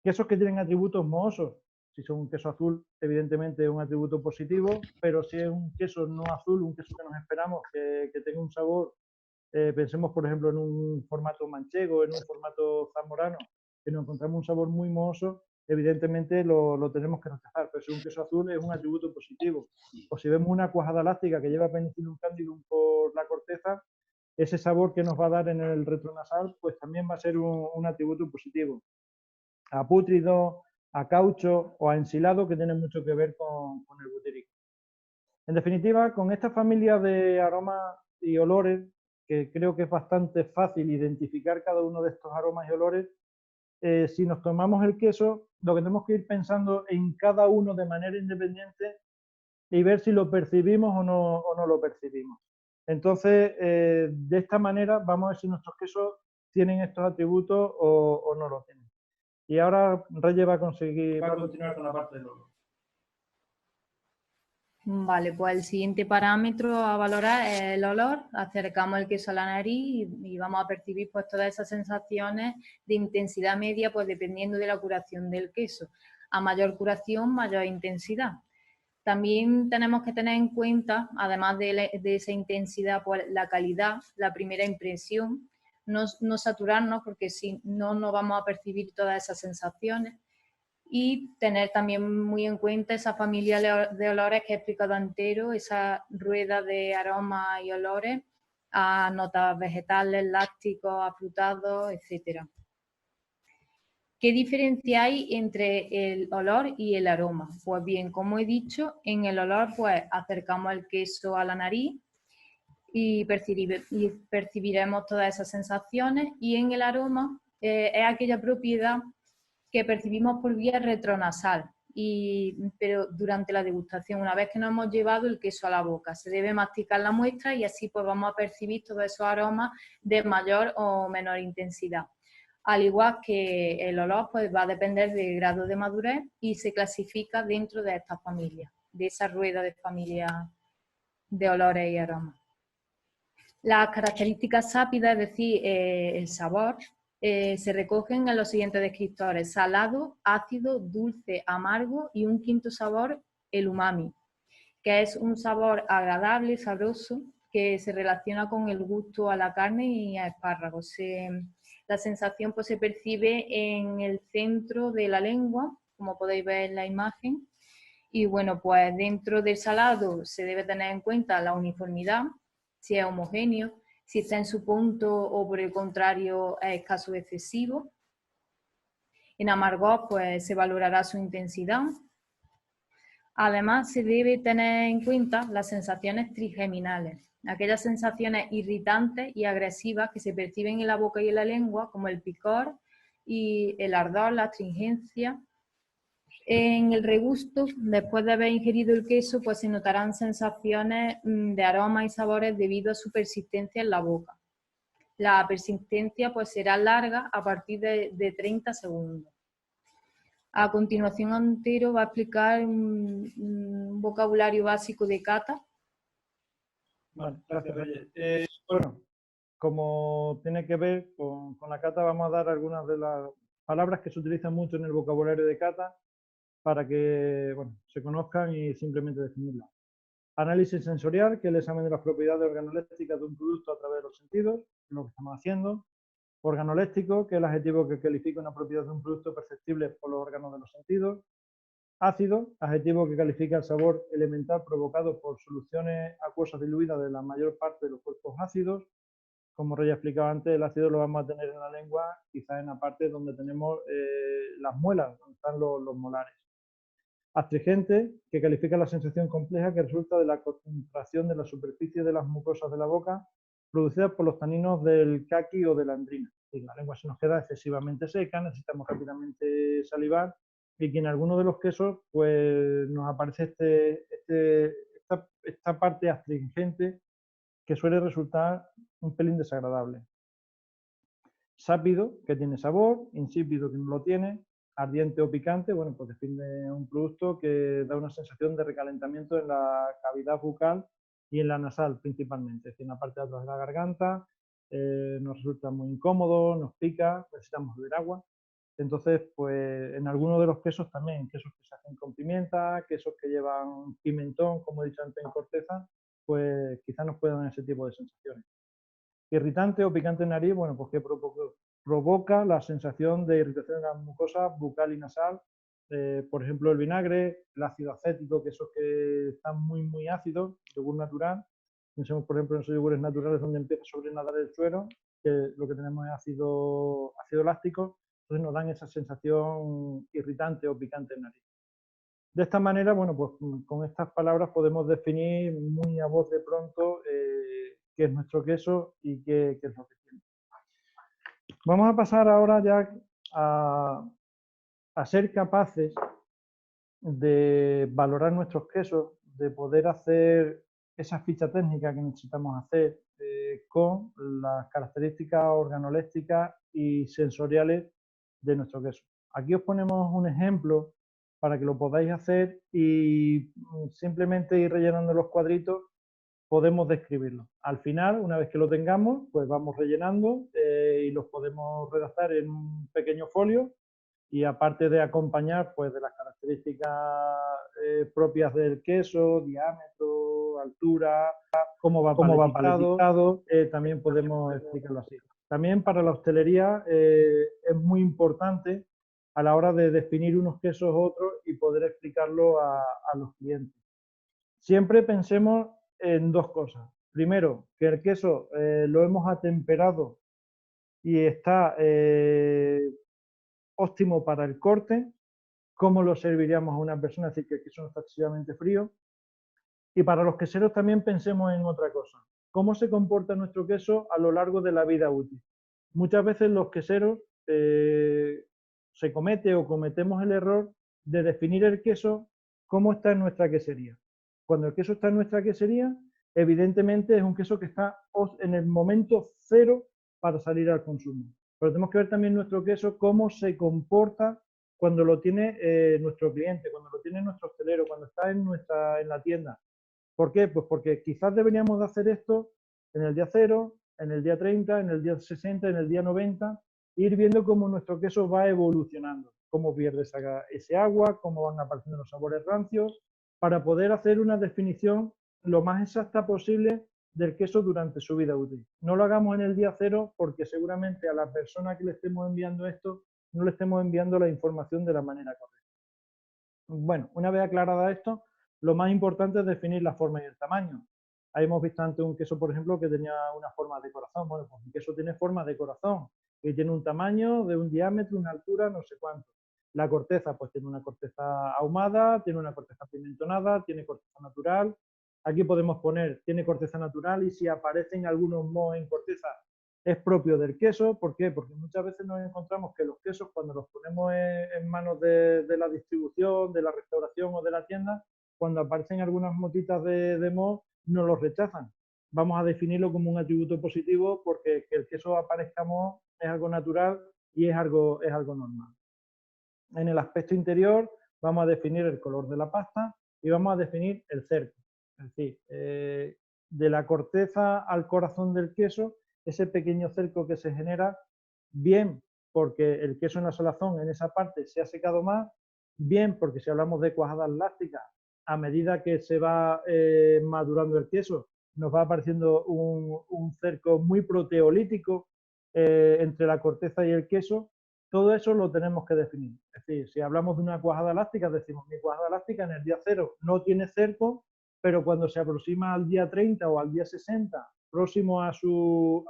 Quesos que tienen atributos mohosos. Si son un queso azul, evidentemente es un atributo positivo, pero si es un queso no azul, un queso que nos esperamos que tenga un sabor, pensemos por ejemplo en un formato manchego, en un formato zamorano, que nos encontramos un sabor muy mohoso, evidentemente lo tenemos que rechazar, pero si un queso azul es un atributo positivo. O si vemos una cuajada láctica que lleva penicillium candidum por la corteza, ese sabor que nos va a dar en el retronasal, pues también va a ser un atributo positivo. A pútrido, a caucho o a ensilado, que tienen mucho que ver con el butírico. En definitiva, con esta familia de aromas y olores, que creo que es bastante fácil identificar cada uno de estos aromas y olores, si nos tomamos el queso, lo que tenemos que ir pensando en cada uno de manera independiente y ver si lo percibimos o no lo percibimos. Entonces, de esta manera vamos a ver si nuestros quesos tienen estos atributos o no lo tienen. Y ahora Reyes va a continuar con la parte del olor. Vale, pues el siguiente parámetro a valorar es el olor. Acercamos el queso a la nariz y vamos a percibir pues todas esas sensaciones de intensidad media, pues dependiendo de la curación del queso. A mayor curación, mayor intensidad. También tenemos que tener en cuenta, además de esa intensidad, pues la calidad, la primera impresión, no saturarnos porque si no, no vamos a percibir todas esas sensaciones. Y tener también muy en cuenta esa familia de olores que he explicado entero, esa rueda de aromas y olores a notas vegetales, lácticos, afrutados, etc. ¿Qué diferencia hay entre el olor y el aroma? Pues bien, como he dicho, en el olor pues acercamos el queso a la nariz y percibiremos todas esas sensaciones, y en el aroma es aquella propiedad que percibimos por vía retronasal, pero durante la degustación, una vez que nos hemos llevado el queso a la boca, se debe masticar la muestra y así pues vamos a percibir todos esos aromas de mayor o menor intensidad. Al igual que el olor, pues va a depender del grado de madurez y se clasifica dentro de esta familia, de esa rueda de familia de olores y aromas. Las características sápidas, es decir, el sabor, se recogen en los siguientes descriptores: salado, ácido, dulce, amargo, y un quinto sabor, el umami, que es un sabor agradable, sabroso, que se relaciona con el gusto a la carne y a espárragos. La sensación pues, se percibe en el centro de la lengua, como podéis ver en la imagen. Y bueno, pues dentro del salado se debe tener en cuenta la uniformidad, si es homogéneo, si está en su punto o por el contrario es escaso o excesivo. En amargor pues se valorará su intensidad. Además se debe tener en cuenta las sensaciones trigeminales, aquellas sensaciones irritantes y agresivas que se perciben en la boca y en la lengua, como el picor y el ardor, la astringencia. En el regusto, después de haber ingerido el queso, pues se notarán sensaciones de aromas y sabores debido a su persistencia en la boca. La persistencia pues será larga a partir de 30 segundos. A continuación, Antero va a explicar un vocabulario básico de cata. Vale, gracias, Reyes. Bueno, como tiene que ver con la cata, vamos a dar algunas de las palabras que se utilizan mucho en el vocabulario de cata para que se conozcan y simplemente definirlas. Análisis sensorial, que es el examen de las propiedades organolépticas de un producto a través de los sentidos, lo que estamos haciendo. Organoléctico, que es el adjetivo que califica una propiedad de un producto perceptible por los órganos de los sentidos. Ácido, adjetivo que califica el sabor elemental provocado por soluciones acuosas diluidas de la mayor parte de los cuerpos ácidos. Como Rey explicaba antes, el ácido lo vamos a tener en la lengua, quizás en la parte donde tenemos las muelas, donde están los molares. Astringente, que califica la sensación compleja que resulta de la contracción de la superficie de las mucosas de la boca producida por los taninos del caqui o de la andrina. Y la lengua se nos queda excesivamente seca, necesitamos rápidamente salivar, y que en algunos de los quesos pues nos aparece esta parte astringente que suele resultar un pelín desagradable. Sápido, que tiene sabor; insípido, que no lo tiene; ardiente o picante, bueno, pues define un producto que da una sensación de recalentamiento en la cavidad bucal y en la nasal principalmente, es decir, en la parte de atrás de la garganta, nos resulta muy incómodo, nos pica, necesitamos beber agua. Entonces, pues en algunos de los quesos también, quesos que se hacen con pimienta, quesos que llevan pimentón, como he dicho antes, en corteza, pues quizás nos puedan dar ese tipo de sensaciones. Irritante o picante en nariz, bueno, pues que provoca la sensación de irritación en la mucosa bucal y nasal. Por ejemplo, el vinagre, el ácido acético, que esos que están muy ácidos, yogur natural. Pensemos, por ejemplo, en esos yogures naturales donde empieza a sobrenadar el suero, que lo que tenemos es ácido láctico, entonces nos dan esa sensación irritante o picante en nariz. De esta manera, bueno, pues con estas palabras podemos definir muy a voz de pronto qué es nuestro queso y qué es lo que tiene. Vamos a pasar ahora ya a ser capaces de valorar nuestros quesos de poder hacer esa ficha técnica que necesitamos hacer con las características organolépticas y sensoriales de nuestro queso. Aquí os ponemos un ejemplo para que lo podáis hacer y simplemente ir rellenando los cuadritos podemos describirlo. Al final, una vez que lo tengamos, pues vamos rellenando y los podemos redactar en un pequeño folio y aparte de acompañar pues de las características propias del queso, diámetro, altura, cómo va paletizado, también podemos explicarlo así. También para la hostelería es muy importante a la hora de definir unos quesos u otros y poder explicarlo a los clientes. Siempre pensemos en dos cosas. Primero, que el queso lo hemos atemperado y está óptimo para el corte, cómo lo serviríamos a una persona, es decir, que el queso no está excesivamente frío. Y para los queseros también pensemos en otra cosa, cómo se comporta nuestro queso a lo largo de la vida útil. Muchas veces los queseros se comete o cometemos el error de definir el queso cómo está en nuestra quesería. Cuando el queso está en nuestra quesería, evidentemente es un queso que está en el momento cero para salir al consumo. Pero tenemos que ver también nuestro queso, cómo se comporta cuando lo tiene nuestro cliente, cuando lo tiene nuestro hostelero, cuando está en la tienda. ¿Por qué? Pues porque quizás deberíamos de hacer esto en el día 0, en el día 30, en el día 60, en el día 90, ir viendo cómo nuestro queso va evolucionando, cómo pierde ese agua, cómo van apareciendo los sabores rancios, para poder hacer una definición lo más exacta posible del queso durante su vida útil. No lo hagamos en el día 0 porque seguramente a la persona que le estemos enviando esto no le estemos enviando la información de la manera correcta. Bueno, una vez aclarada esto, lo más importante es definir la forma y el tamaño. Ahí hemos visto antes un queso, por ejemplo, que tenía una forma de corazón. Bueno, pues el queso tiene forma de corazón y tiene un tamaño, de un diámetro, una altura, no sé cuánto. La corteza, pues tiene una corteza ahumada, tiene una corteza pimentonada, tiene corteza natural. Aquí podemos poner, tiene corteza natural y si aparecen algunos mohos en corteza, es propio del queso. ¿Por qué? Porque muchas veces nos encontramos que los quesos, cuando los ponemos en manos de la distribución, de la restauración o de la tienda, cuando aparecen algunas motitas de moho, no los rechazan. Vamos a definirlo como un atributo positivo porque que el queso aparezca moho es algo natural y es algo normal. En el aspecto interior vamos a definir el color de la pasta y vamos a definir el cerco. Es decir, de la corteza al corazón del queso, ese pequeño cerco que se genera, bien porque el queso en la salazón en esa parte se ha secado más, bien porque si hablamos de cuajadas lácticas, a medida que se va madurando el queso, nos va apareciendo un cerco muy proteolítico entre la corteza y el queso. Todo eso lo tenemos que definir. Es decir, si hablamos de una cuajada elástica, decimos mi cuajada elástica en el día 0 no tiene cerco, pero cuando se aproxima al día 30 o al día 60, próximo a su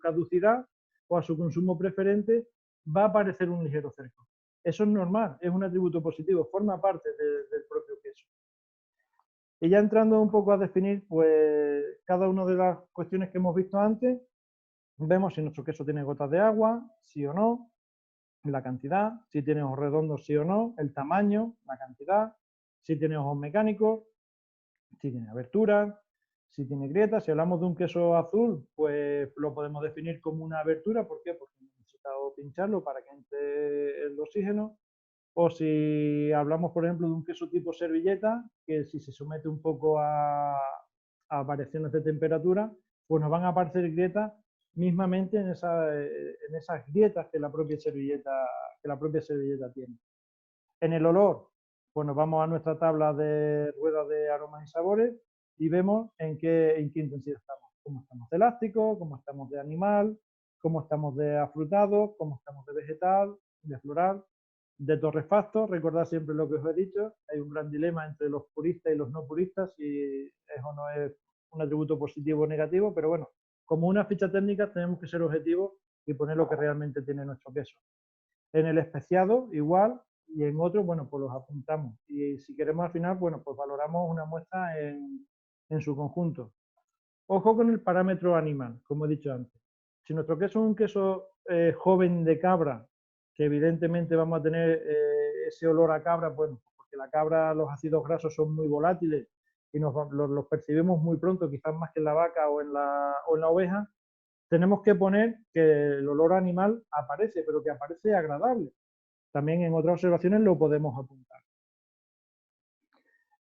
caducidad o a su consumo preferente, va a aparecer un ligero cerco. Eso es normal, es un atributo positivo, forma parte del propio queso. Y ya entrando un poco a definir pues, cada una de las cuestiones que hemos visto antes, vemos si nuestro queso tiene gotas de agua, sí o no, la cantidad, si tiene ojos redondos, sí o no, el tamaño, la cantidad, si tiene ojos mecánicos, si tiene aberturas, si tiene grietas. Si hablamos de un queso azul, pues lo podemos definir como una abertura. ¿Por qué? Porque necesitamos pincharlo para que entre el oxígeno. O si hablamos, por ejemplo, de un queso tipo servilleta, que si se somete un poco a variaciones de temperatura, pues nos van a aparecer grietas mismamente en esas grietas que la propia servilleta tiene. En el olor, pues nos vamos a nuestra tabla de ruedas de aromas y sabores y vemos en qué intensidad estamos. Cómo estamos de elástico, cómo estamos de animal, cómo estamos de afrutado, cómo estamos de vegetal, de floral, de torrefacto. Recordad siempre lo que os he dicho, hay un gran dilema entre los puristas y los no puristas, si eso no es un atributo positivo o negativo, pero bueno, como una ficha técnica tenemos que ser objetivos y poner lo que realmente tiene nuestro queso. En el especiado, igual, y en otros, bueno, pues los apuntamos. Y si queremos al final, bueno, pues valoramos una muestra en su conjunto. Ojo con el parámetro animal, como he dicho antes. Si nuestro queso es un queso joven de cabra, que evidentemente vamos a tener ese olor a cabra, bueno, porque la cabra los ácidos grasos son muy volátiles y los percibimos muy pronto, quizás más que en la vaca o en la oveja, tenemos que poner que el olor animal aparece, pero que aparece agradable. También en otras observaciones lo podemos apuntar.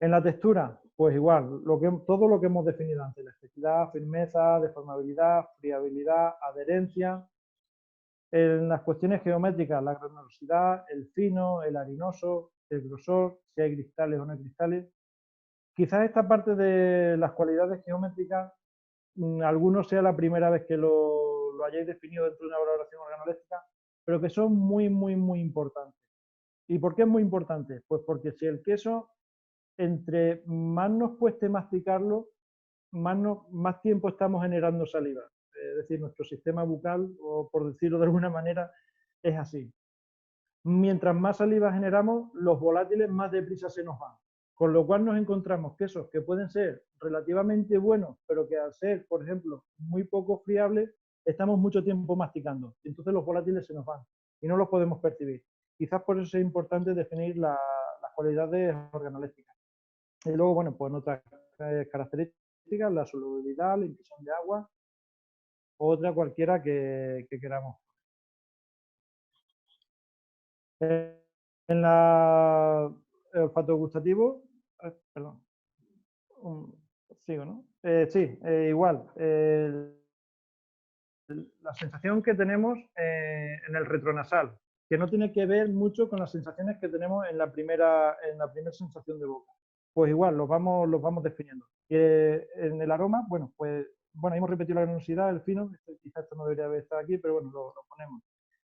En la textura, pues igual, todo lo que hemos definido antes, elasticidad, firmeza, deformabilidad, friabilidad, adherencia. En las cuestiones geométricas, la granulosidad, el fino, el harinoso, el grosor, si hay cristales o no hay cristales. Quizás esta parte de las cualidades geométricas, algunos sea la primera vez que lo hayáis definido dentro de una valoración organoléptica, pero que son muy, muy, muy importantes. ¿Y por qué es muy importante? Pues porque si el queso, entre más nos cueste masticarlo, más tiempo estamos generando saliva. Es decir, nuestro sistema bucal, o por decirlo de alguna manera, es así. Mientras más saliva generamos, los volátiles más deprisa se nos van. Con lo cual nos encontramos quesos que pueden ser relativamente buenos, pero que al ser, por ejemplo, muy poco friables, estamos mucho tiempo masticando. Entonces los volátiles se nos van y no los podemos percibir. Quizás por eso es importante definir las cualidades organolépticas. Y luego, bueno, pues otras características, la solubilidad, la impresión de agua, otra cualquiera que queramos. En el olfato gustativo, perdón, sigo, ¿no? Sí, igual. La sensación que tenemos en el retronasal, que no tiene que ver mucho con las sensaciones que tenemos en la primera sensación de boca. Pues igual, los vamos definiendo. En el aroma, bueno, pues bueno, hemos repetido la luminosidad, el fino, quizás esto no debería haber estado aquí, pero bueno, lo ponemos.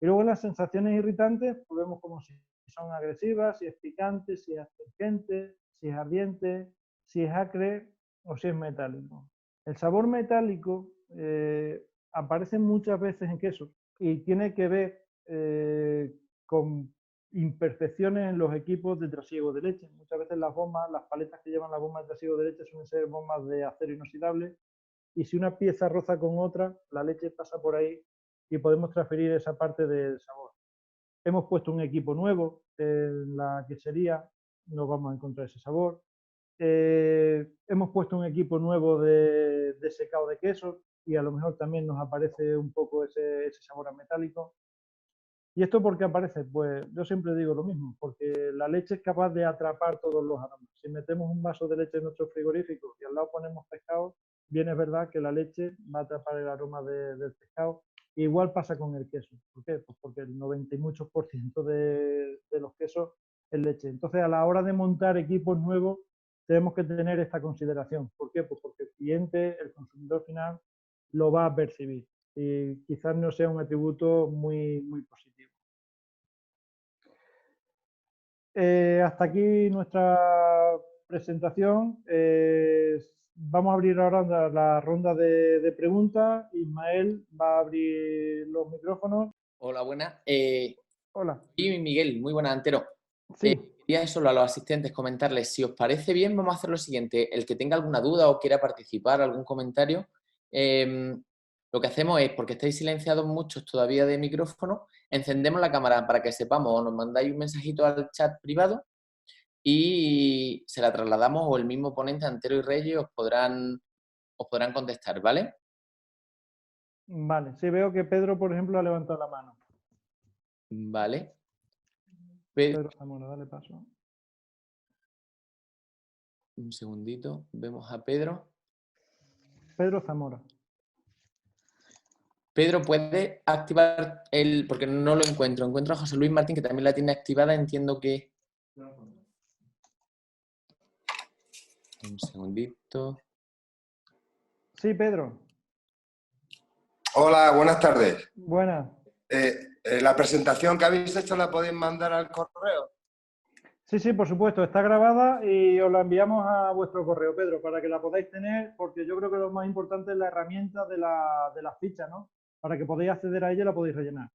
Y luego en las sensaciones irritantes, pues vemos como si son agresivas, si es picante, si es astringente, si es ardiente, si es acre o si es metálico. El sabor metálico aparece muchas veces en queso y tiene que ver con imperfecciones en los equipos de trasiego de leche. Muchas veces las bombas, las paletas que llevan las bombas de trasiego de leche suelen ser bombas de acero inoxidable y si una pieza roza con otra, la leche pasa por ahí y podemos transferir esa parte del sabor. Hemos puesto un equipo nuevo en la quesería, no vamos a encontrar ese sabor. Hemos puesto un equipo nuevo de secado de quesos y a lo mejor también nos aparece un poco ese sabor a metálico. ¿Y esto por qué aparece? Pues yo siempre digo lo mismo, porque la leche es capaz de atrapar todos los aromas. Si metemos un vaso de leche en nuestro frigorífico y al lado ponemos pescado, bien es verdad que la leche va a atrapar el aroma del pescado. Igual pasa con el queso. ¿Por qué? Pues porque el 90 y muchos por ciento de los quesos es leche. Entonces, a la hora de montar equipos nuevos, tenemos que tener esta consideración. ¿Por qué? Pues porque el cliente, el consumidor final, lo va a percibir y quizás no sea un atributo muy, muy positivo. Hasta aquí nuestra presentación. Vamos a abrir ahora la ronda de preguntas. Ismael va a abrir los micrófonos. Hola, buenas. Hola. Y Miguel, muy buenas, Antero. Sí. Quería solo a los asistentes comentarles, si os parece bien, vamos a hacer lo siguiente. El que tenga alguna duda o quiera participar, algún comentario, lo que hacemos es, porque estáis silenciados muchos todavía de micrófono, encendemos la cámara para que sepamos, o nos mandáis un mensajito al chat privado y se la trasladamos, o el mismo ponente, Antero y Reyes, os podrán contestar, ¿vale? Vale, sí, veo que Pedro, por ejemplo, ha levantado la mano. Vale. Pedro Zamora, dale paso. Un segundito, vemos a Pedro. Pedro Zamora. Pedro, ¿puede activar el...? Porque no lo encuentro. Encuentro a José Luis Martín, que también la tiene activada. Entiendo que... Un segundito. Sí, Pedro. Hola, buenas tardes. Buenas. La presentación que habéis hecho la podéis mandar al correo. Sí, sí, por supuesto, está grabada y os la enviamos a vuestro correo, Pedro, para que la podáis tener, porque yo creo que lo más importante es la herramienta de la ficha, ¿no? Para que podáis acceder a ella y la podéis rellenar.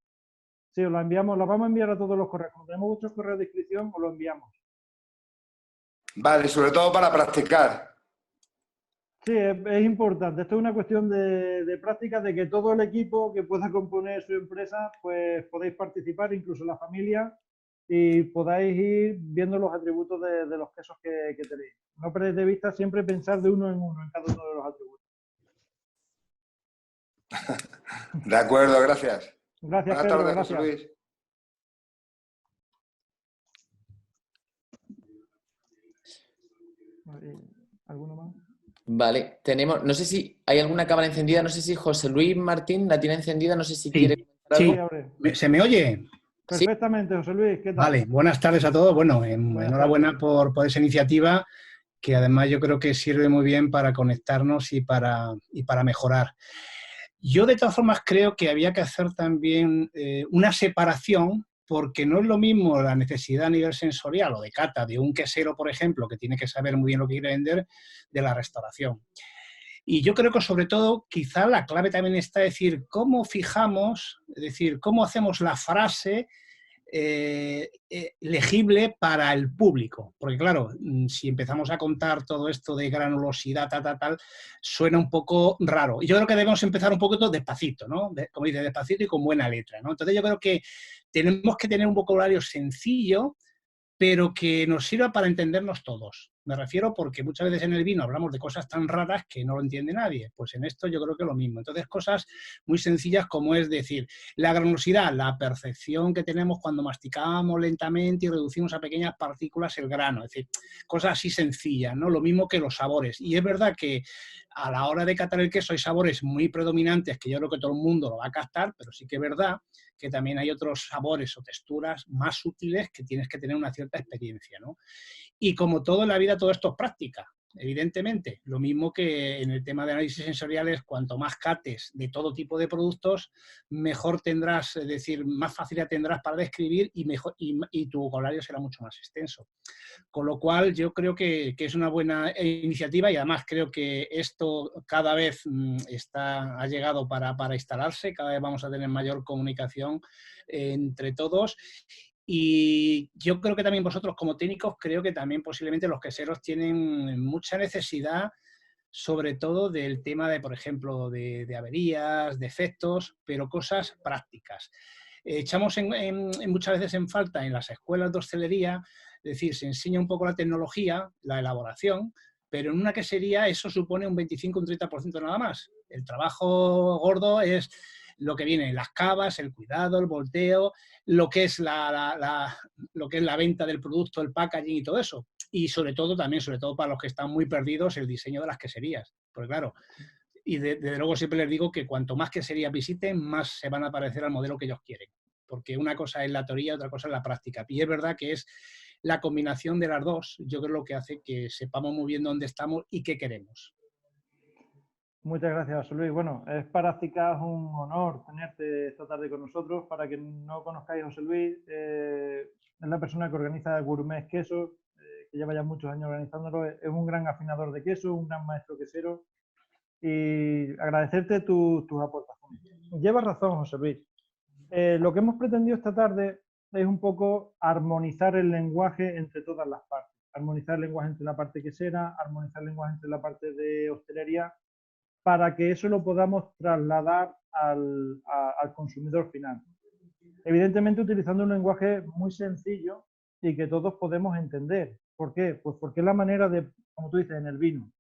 Sí, os la enviamos, la vamos a enviar a todos los correos. Como tenemos vuestros correos de inscripción, os lo enviamos. Vale, sobre todo para practicar. Sí, es importante. Esto es una cuestión de práctica, de que todo el equipo que pueda componer su empresa, pues podéis participar, incluso la familia, y podáis ir viendo los atributos de los quesos que tenéis. No perdáis de vista siempre pensar de uno en cada uno de los atributos. De acuerdo, gracias. Gracias, Buenas Pedro, tardes, gracias. José Luis. ¿Alguno más? Vale, tenemos, no sé si hay alguna cámara encendida, no sé si José Luis Martín la tiene encendida, no sé si quiere comentar Sí, algo. abre. ¿Se me oye? Perfectamente, José Luis, ¿qué tal? Vale, buenas tardes a todos. Bueno, Buenas enhorabuena tardes. por esa iniciativa, que además yo creo que sirve muy bien para conectarnos y para mejorar. Yo de todas formas creo que había que hacer también una separación, porque no es lo mismo la necesidad a nivel sensorial o de cata de un quesero, por ejemplo, que tiene que saber muy bien lo que quiere vender, de la restauración. Y yo creo que sobre todo quizá la clave también está en decir cómo fijamos, es decir, cómo hacemos la frase legible para el público. Porque claro, si empezamos a contar todo esto de granulosidad, tal, suena un poco raro. Y yo creo que debemos empezar un poquito despacito, ¿no? Como dice, despacito y con buena letra, ¿no? Entonces yo creo que tenemos que tener un vocabulario sencillo, pero que nos sirva para entendernos todos. Me refiero porque muchas veces en el vino hablamos de cosas tan raras que no lo entiende nadie. Pues en esto yo creo que lo mismo. Entonces, cosas muy sencillas como es decir, la granulosidad, la percepción que tenemos cuando masticamos lentamente y reducimos a pequeñas partículas el grano. Es decir, cosas así sencillas, ¿no? Lo mismo que los sabores. Y es verdad que a la hora de catar el queso hay sabores muy predominantes que yo creo que todo el mundo lo va a captar, pero sí que es verdad que también hay otros sabores o texturas más sutiles que tienes que tener una cierta experiencia, ¿no? Y como todo en la vida, todo esto es práctica, evidentemente. Lo mismo que en el tema de análisis sensoriales, cuanto más cates de todo tipo de productos, mejor tendrás, es decir, más facilidad tendrás para describir y tu vocabulario será mucho más extenso. Con lo cual, yo creo que es una buena iniciativa y además creo que esto cada vez ha llegado para instalarse, cada vez vamos a tener mayor comunicación entre todos. Y yo creo que también vosotros como técnicos, creo que también posiblemente los queseros tienen mucha necesidad, sobre todo del tema de, por ejemplo, de averías, defectos, pero cosas prácticas. Echamos muchas veces en falta en las escuelas de hostelería, es decir, se enseña un poco la tecnología, la elaboración, pero en una quesería eso supone un 25 o un 30% nada más. El trabajo gordo es lo que viene, las cavas, el cuidado, el volteo, lo que es lo que es la venta del producto, el packaging y todo eso. Y sobre todo también, sobre todo para los que están muy perdidos, el diseño de las queserías. Porque claro, y desde luego siempre les digo que cuanto más queserías visiten, más se van a parecer al modelo que ellos quieren. Porque una cosa es la teoría, otra cosa es la práctica. Y es verdad que es la combinación de las dos, yo creo lo que hace que sepamos muy bien dónde estamos y qué queremos. Muchas gracias, José Luis. Bueno, es para CICAS un honor tenerte esta tarde con nosotros. Para que no conozcáis a José Luis, es la persona que organiza Gourmet Quesos, que lleva ya muchos años organizándolo. Es un gran afinador de queso, un gran maestro quesero. Y agradecerte tus aportaciones. Llevas razón, José Luis. Lo que hemos pretendido esta tarde es un poco armonizar el lenguaje entre todas las partes. Armonizar el lenguaje entre la parte quesera, armonizar el lenguaje entre la parte de hostelería, para que eso lo podamos trasladar al consumidor final. Evidentemente utilizando un lenguaje muy sencillo y que todos podemos entender. ¿Por qué? Pues porque es la manera de, como tú dices, en el vino,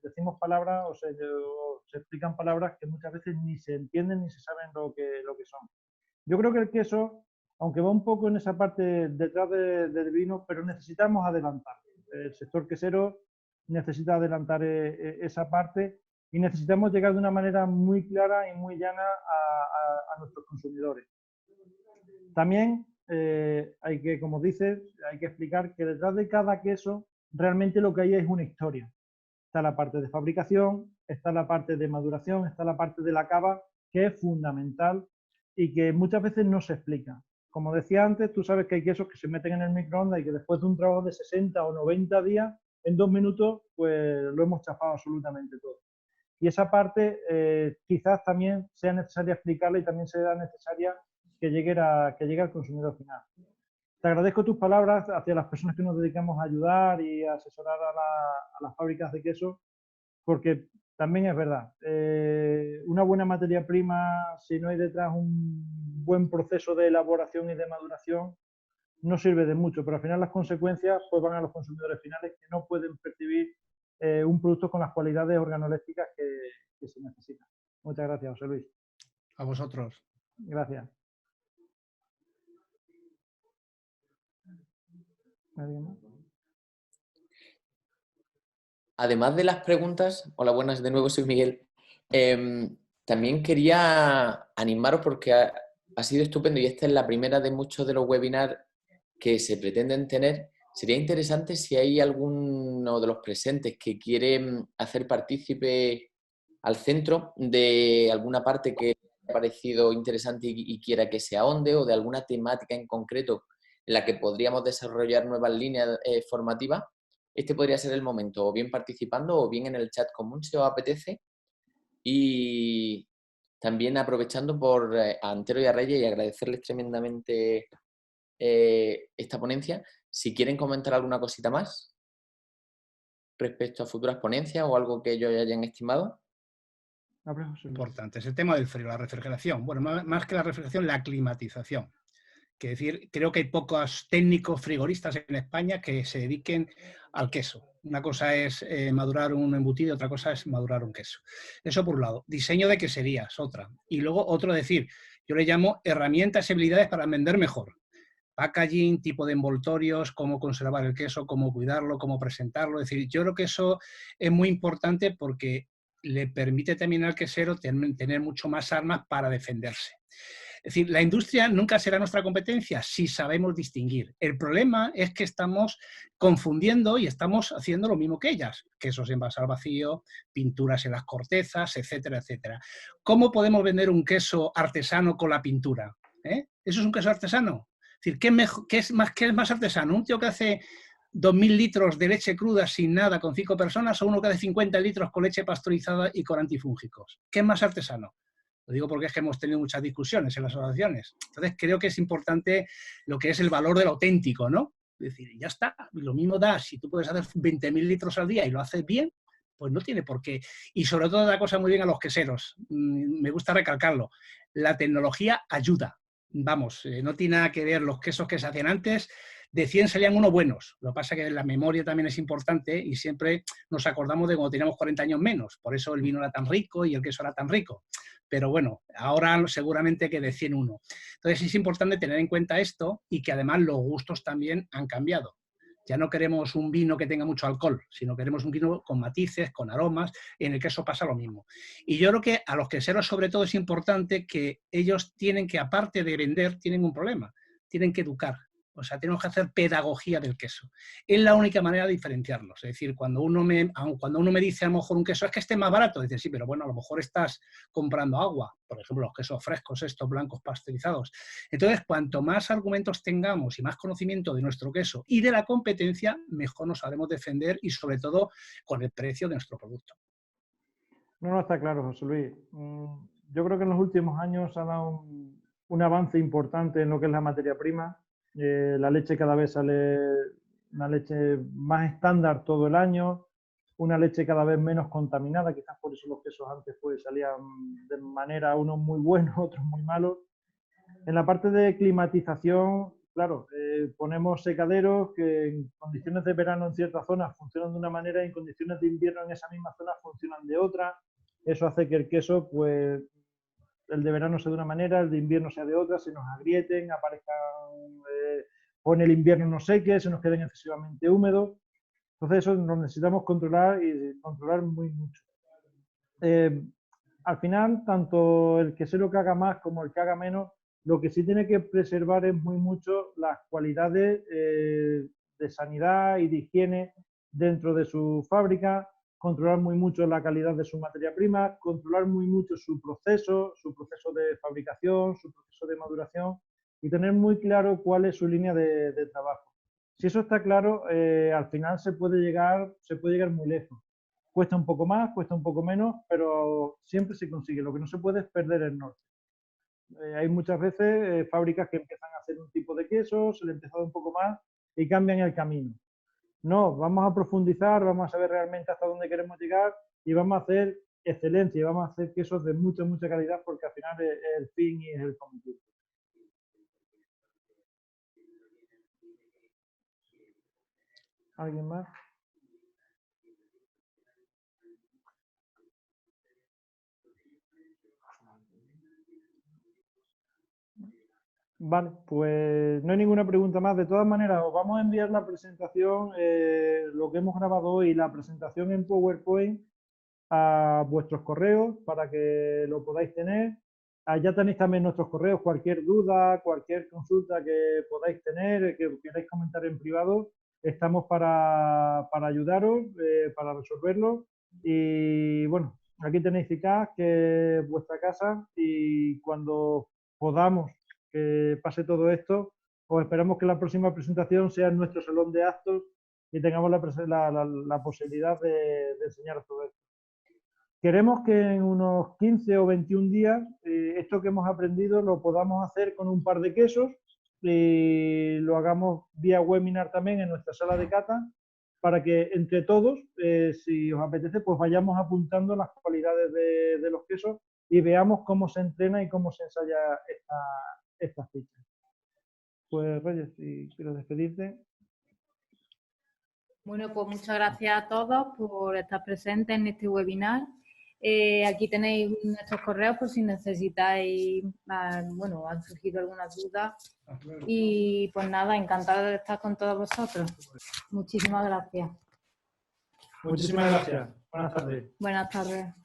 decimos palabras o se explican palabras que muchas veces ni se entienden ni se saben lo que son. Yo creo que el queso, aunque va un poco en esa parte detrás del vino, pero necesitamos adelantar. El sector quesero necesita adelantar esa parte y necesitamos llegar de una manera muy clara y muy llana a nuestros consumidores. También hay que, como dices, hay que explicar que detrás de cada queso realmente lo que hay es una historia. Está la parte de fabricación, está la parte de maduración, está la parte de la cava, que es fundamental y que muchas veces no se explica. Como decía antes, tú sabes que hay quesos que se meten en el microondas y que después de un trabajo de 60 o 90 días, en 2 minutos, pues lo hemos chafado absolutamente todo. Y esa parte quizás también sea necesaria explicarla y también sea necesaria que llegue al consumidor final. Te agradezco tus palabras hacia las personas que nos dedicamos a ayudar y a asesorar a las fábricas de queso, porque también es verdad, una buena materia prima, si no hay detrás un buen proceso de elaboración y de maduración, no sirve de mucho, pero al final las consecuencias pues van a los consumidores finales que no pueden percibir un producto con las cualidades organolépticas que se necesitan. Muchas gracias, José Luis. A vosotros. Gracias. ¿Alguien más? Además de las preguntas, hola, buenas, de nuevo soy Miguel. También quería animaros porque ha sido estupendo y esta es la primera de muchos de los webinars que se pretenden tener. Sería interesante si hay alguno de los presentes que quiere hacer partícipe al centro de alguna parte que le haya parecido interesante y quiera que se ahonde, o de alguna temática en concreto en la que podríamos desarrollar nuevas líneas formativas. Este podría ser el momento, o bien participando o bien en el chat común si os apetece. Y también aprovechando por a Antero y a Reyes y agradecerles tremendamente esta ponencia, si quieren comentar alguna cosita más respecto a futuras ponencias o algo que ellos hayan estimado. Importante, es el tema del frío, la refrigeración. Bueno, más que la refrigeración, la climatización. Que decir, creo que hay pocos técnicos frigoristas en España que se dediquen al queso. Una cosa es madurar un embutido y otra cosa es madurar un queso. Eso por un lado. Diseño de queserías, otra. Y luego otro decir, yo le llamo herramientas y habilidades para vender mejor. Packaging, tipo de envoltorios, cómo conservar el queso, cómo cuidarlo, cómo presentarlo. Es decir, yo creo que eso es muy importante porque le permite también al quesero tener mucho más armas para defenderse. Es decir, la industria nunca será nuestra competencia si sabemos distinguir. El problema es que estamos confundiendo y estamos haciendo lo mismo que ellas. Quesos envasados al vacío, pinturas en las cortezas, etcétera, etcétera. ¿Cómo podemos vender un queso artesano con la pintura? ¿Eso es un queso artesano? Es decir, ¿qué es más artesano? ¿Un tío que hace 2.000 litros de leche cruda sin nada con 5 personas o uno que hace 50 litros con leche pasteurizada y con antifúngicos? ¿Qué es más artesano? Lo digo porque es que hemos tenido muchas discusiones en las asociaciones. Entonces creo que es importante lo que es el valor del auténtico, ¿no? Es decir, ya está, lo mismo da, si tú puedes hacer 20.000 litros al día y lo haces bien, pues no tiene por qué. Y sobre todo da cosa muy bien a los queseros. Me gusta recalcarlo. La tecnología ayuda. Vamos, no tiene nada que ver los quesos que se hacían antes. De 100 salían unos buenos. Lo que pasa es que la memoria también es importante y siempre nos acordamos de cuando teníamos 40 años menos. Por eso el vino era tan rico y el queso era tan rico. Pero bueno, ahora seguramente que de 100 uno. Entonces es importante tener en cuenta esto y que además los gustos también han cambiado. Ya no queremos un vino que tenga mucho alcohol, sino queremos un vino con matices, con aromas, y en el queso pasa lo mismo. Y yo creo que a los queseros sobre todo es importante que ellos tienen que, aparte de vender, tienen un problema, tienen que educar. O sea, tenemos que hacer pedagogía del queso. Es la única manera de diferenciarlos. Es decir, cuando uno me dice a lo mejor un queso es que esté más barato, dices, sí, pero bueno, a lo mejor estás comprando agua. Por ejemplo, los quesos frescos, estos blancos pasteurizados. Entonces, cuanto más argumentos tengamos y más conocimiento de nuestro queso y de la competencia, mejor nos sabremos defender y sobre todo con el precio de nuestro producto. No, está claro, José Luis. Yo creo que en los últimos años ha dado un avance importante en lo que es la materia prima. La leche cada vez sale una leche más estándar todo el año, una leche cada vez menos contaminada, quizás por eso los quesos antes pues salían de manera unos muy buenos, otros muy malos. En la parte de climatización, claro, ponemos secaderos que en condiciones de verano en ciertas zonas funcionan de una manera y en condiciones de invierno en esa misma zona funcionan de otra. Eso hace que el queso, pues, el de verano sea de una manera, el de invierno sea de otra, se nos agrieten, aparezcan, o en el invierno no seque, se nos queden excesivamente húmedos. Entonces eso lo necesitamos controlar y controlar muy mucho. Al final, tanto el quesero que haga más como el que haga menos, lo que sí tiene que preservar es muy mucho las cualidades de sanidad y de higiene dentro de su fábrica, controlar muy mucho la calidad de su materia prima, controlar muy mucho su proceso de fabricación, su proceso de maduración y tener muy claro cuál es su línea de trabajo. Si eso está claro, al final se puede llegar muy lejos. Cuesta un poco más, cuesta un poco menos, pero siempre se consigue. Lo que no se puede es perder el norte. Hay muchas veces fábricas que empiezan a hacer un tipo de queso, se le ha empezado un poco más y cambian el camino. No, vamos a profundizar, vamos a saber realmente hasta dónde queremos llegar y vamos a hacer excelencia y vamos a hacer quesos de mucha, mucha calidad porque al final es el fin y es el cometido. ¿Alguien más? Vale, pues no hay ninguna pregunta más. De todas maneras, os vamos a enviar la presentación, lo que hemos grabado hoy, la presentación en PowerPoint a vuestros correos para que lo podáis tener. Allá tenéis también nuestros correos, cualquier duda, cualquier consulta que podáis tener, que queráis comentar en privado, estamos para ayudaros, para resolverlo. Y bueno, aquí tenéis CICAS, que es vuestra casa, y cuando podamos que pase todo esto, os esperamos que la próxima presentación sea en nuestro salón de actos y tengamos la posibilidad de enseñaros todo esto. Queremos que en unos 15 o 21 días esto que hemos aprendido lo podamos hacer con un par de quesos y lo hagamos vía webinar también en nuestra sala de cata para que entre todos, si os apetece, pues vayamos apuntando las cualidades de los quesos y veamos cómo se entrena y cómo se ensaya estas fichas. Pues Reyes, si quieres despedirte. Bueno, pues muchas gracias a todos por estar presentes en este webinar. Aquí tenéis nuestros correos por si necesitáis, bueno, han surgido algunas dudas. Y pues nada, encantada de estar con todos vosotros. Muchísimas gracias. Muchísimas gracias. Buenas tardes. Buenas tardes.